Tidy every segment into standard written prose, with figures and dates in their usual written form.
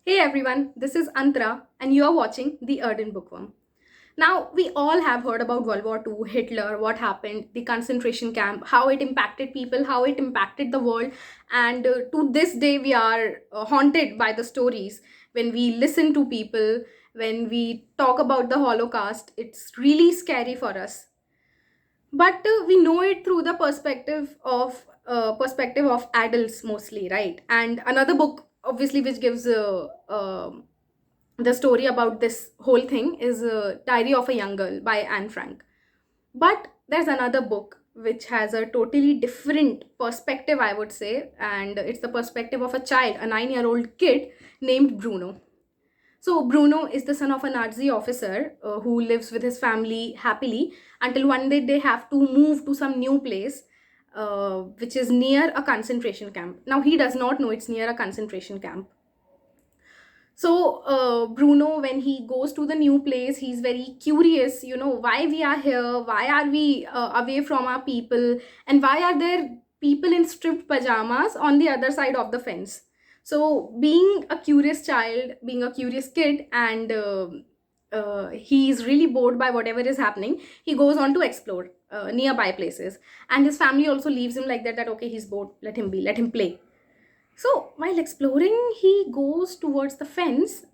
Hey everyone, this is Antra, and you are watching The Ardent Bookworm. Now, we all have heard about World War II, Hitler, what happened, the concentration camp, how it impacted people, how it impacted the world, and to this day, we are haunted by the stories. When we listen to people, when we talk about the Holocaust, it's really scary for us. But we know it through the perspective of adults mostly, right? And another book, obviously, which gives the story about this whole thing is Diary of a Young Girl by Anne Frank. But there's another book which has a totally different perspective, I would say, and it's the perspective of a child, a 9-year-old kid named Bruno. So, Bruno is the son of a Nazi officer who lives with his family happily until one day they have to move to some new place, which is near a concentration camp. Now, he does not know it's near a concentration camp. So, Bruno, when he goes to the new place, he's very curious, why we are here, why are we away from our people, and why are there people in stripped pajamas on the other side of the fence. So, being a curious child, being a curious kid, and he's really bored by whatever is happening, he goes on to explore nearby places. And his family also leaves him like that, that okay, he's bored, let him be, let him play. So while exploring, he goes towards the fence,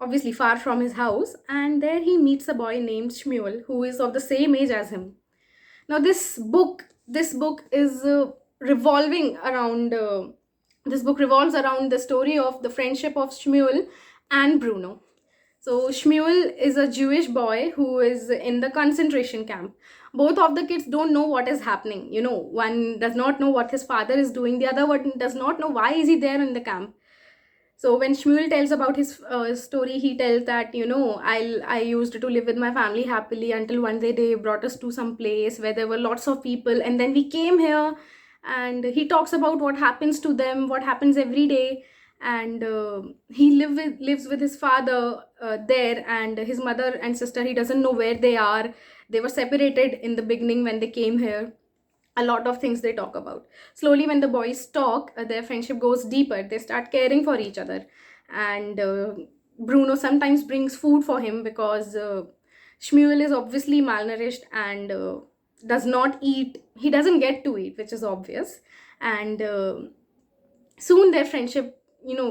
obviously far from his house, and there he meets a boy named Shmuel, who is of the same age as him. Now this book is revolving around. This book revolves around the story of the friendship of Shmuel and Bruno. So Shmuel is a Jewish boy who is in the concentration camp. Both of the kids don't know what is happening. One does not know what his father is doing. The other one does not know why is he there in the camp. So when Shmuel tells about his story, he tells that I used to live with my family happily until one day they brought us to some place where there were lots of people, and then we came here. And he talks about what happens to them, what happens every day, and he lives with his father there, and his mother and sister, he doesn't know where they are. They were separated in the beginning when they came here. A lot of things they talk about. Slowly, when the boys talk, their friendship goes deeper. They start caring for each other. And Bruno sometimes brings food for him because Shmuel is obviously malnourished and does not eat. He doesn't get to eat, which is obvious. And soon their friendship,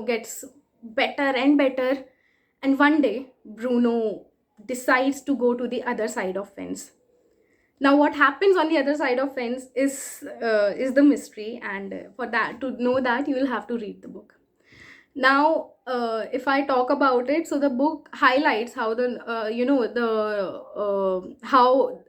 gets better and better. And one day, Bruno decides to go to the other side of fence. Now what happens on the other side of fence is the mystery, and for that, to know that, you will have to read the book. Now if I talk about it, so the book highlights how the the how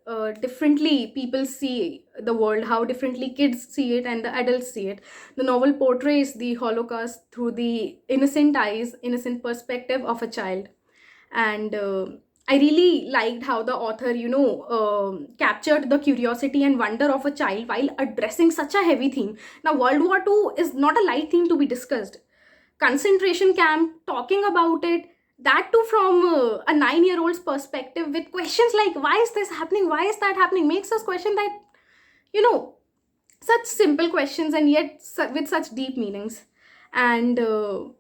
differently people see the world, how differently kids see it and the adults see it. The novel portrays the Holocaust through the innocent eyes, innocent perspective of a child. And I really liked how the author captured the curiosity and wonder of a child while addressing such a heavy theme. Now World War II is not a light theme to be discussed. Concentration camp, talking about it, that too from a 9-year-old's perspective, with questions like why is this happening, why is that happening, makes us question that, you know such simple questions, and yet with such deep meanings. And the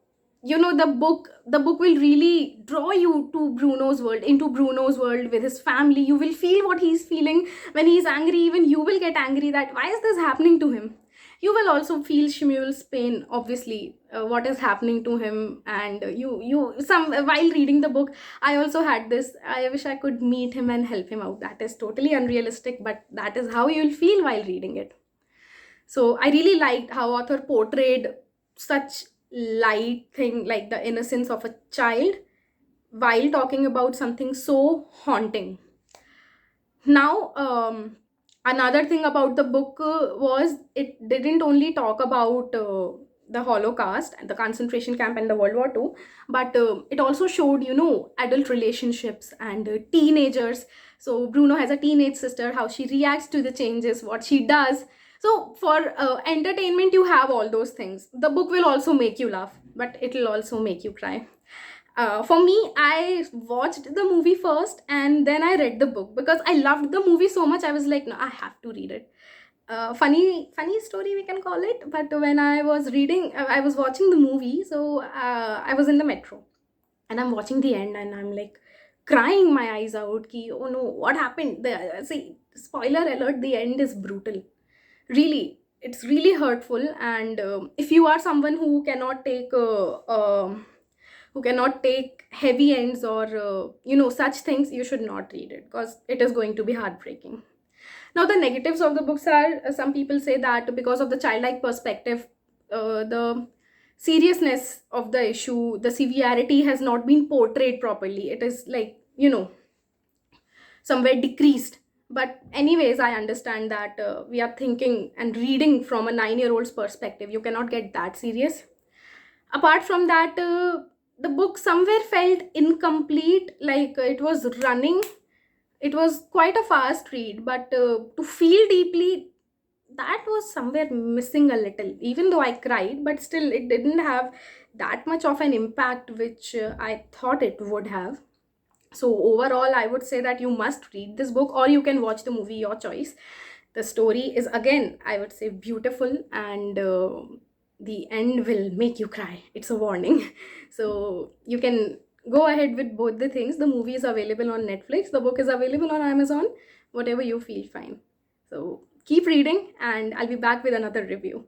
book will really draw you to Bruno's world, into Bruno's world with his family. You will feel what he's feeling when he's angry. Even you will get angry that why is this happening to him. You will also feel Shmuel's pain, obviously, what is happening to him. And you some while reading the book, I also had this, I wish I could meet him and help him out. That is totally unrealistic, but that is how you'll feel while reading it. So I really liked how author portrayed such light thing like the innocence of a child while talking about something so haunting. Now, another thing about the book was it didn't only talk about the Holocaust and the concentration camp and the World War II, but it also showed, adult relationships and teenagers. So Bruno has a teenage sister, how she reacts to the changes, what she does. So for entertainment, you have all those things. The book will also make you laugh, but it will also make you cry. For me, I watched the movie first and then I read the book because I loved the movie so much. I was like, no, I have to read it. funny story we can call it. But when I was reading, I was watching the movie, so I was in the metro and I'm watching the end and I'm like crying my eyes out ki, oh no, what happened? See, spoiler alert, the end is brutal. Really, it's really hurtful. And if you are someone who cannot take heavy ends or such things, you should not read it because it is going to be heartbreaking. Now, the negatives of the books are, some people say that because of the childlike perspective, the seriousness of the issue, the severity has not been portrayed properly. It is like, somewhere decreased. But anyways, I understand that we are thinking and reading from a 9-year-old's perspective. You cannot get that serious. Apart from that, the book somewhere felt incomplete, like it was running. It was quite a fast read, but to feel deeply, that was somewhere missing a little. Even though I cried, but still it didn't have that much of an impact which I thought it would have. So overall, I would say that you must read this book, or you can watch the movie, your choice. The story is, again, I would say, beautiful, and the end will make you cry. It's a warning. So you can go ahead with both the things. The movie is available on Netflix, the book is available on Amazon, whatever you feel fine. So keep reading, and I'll be back with another review.